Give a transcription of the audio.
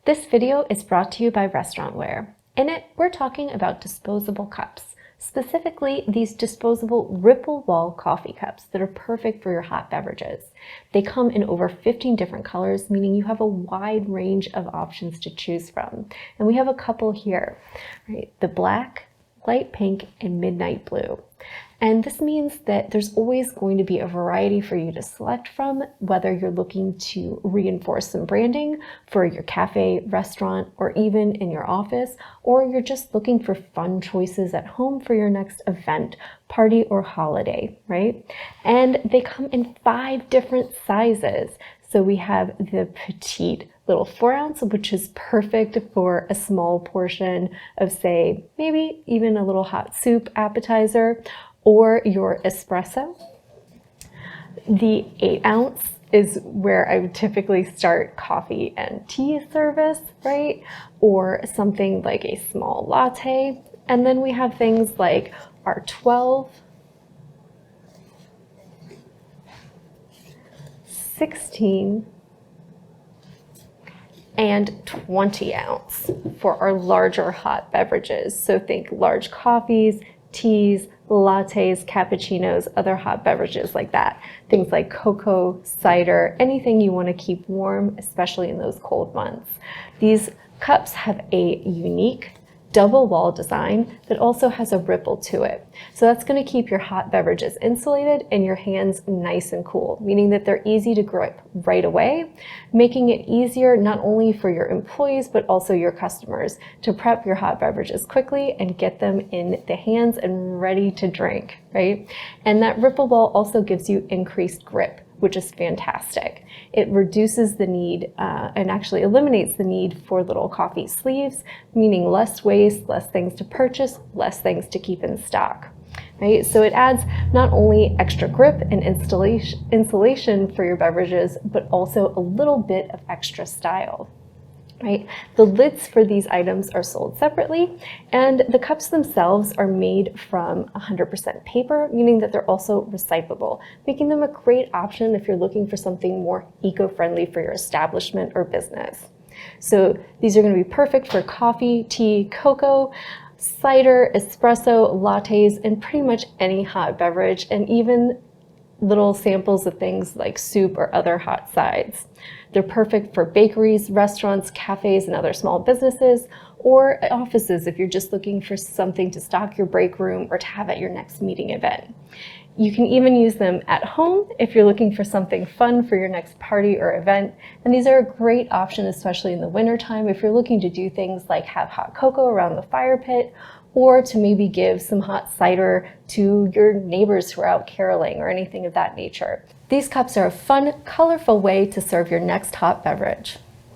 This video is brought to you by Restaurantware. In it, we're talking about disposable cups, specifically these disposable ripple wall coffee cups that are perfect for your hot beverages. They come in over 15 different colors, meaning you have a wide range of options to choose from. And we have a couple here, right? The black, light pink, and midnight blue. And this means that there's always going to be a variety for you to select from, whether you're looking to reinforce some branding for your cafe, restaurant, or even in your office, or you're just looking for fun choices at home for your next event, party, or holiday, right? And they come in 5 different sizes. So we have the petite little 4-ounce, which is perfect for a small portion of, say, maybe even a little hot soup appetizer, or your espresso. The 8-ounce is where I would typically start coffee and tea service, right? Or something like a small latte. And then we have things like our 12, 16, and 20 ounce for our larger hot beverages. So think large coffees, teas, lattes, cappuccinos, other hot beverages like that. Things like cocoa, cider, anything you want to keep warm, especially in those cold months. These cups have a unique double wall design that also has a ripple to it. So that's going to keep your hot beverages insulated and your hands nice and cool, meaning that they're easy to grip right away, making it easier not only for your employees, but also your customers to prep your hot beverages quickly and get them in the hands and ready to drink, right? And that ripple wall also gives you increased grip, which is fantastic. It reduces the need and actually eliminates the need for little coffee sleeves, meaning less waste, less things to purchase, less things to keep in stock, right? So it adds not only extra grip and insulation for your beverages, but also a little bit of extra style. Right? The lids for these items are sold separately, and the cups themselves are made from 100% paper, meaning that they're also recyclable, making them a great option if you're looking for something more eco-friendly for your establishment or business. So these are going to be perfect for coffee, tea, cocoa, cider, espresso, lattes, and pretty much any hot beverage, and even little samples of things like soup or other hot sides. They're perfect for bakeries, restaurants, cafes, and other small businesses, or offices if you're just looking for something to stock your break room or to have at your next meeting event. You can even use them at home if you're looking for something fun for your next party or event. And these are a great option, especially in the wintertime, if you're looking to do things like have hot cocoa around the fire pit, or to maybe give some hot cider to your neighbors who are out caroling or anything of that nature. These cups are a fun, colorful way to serve your next hot beverage.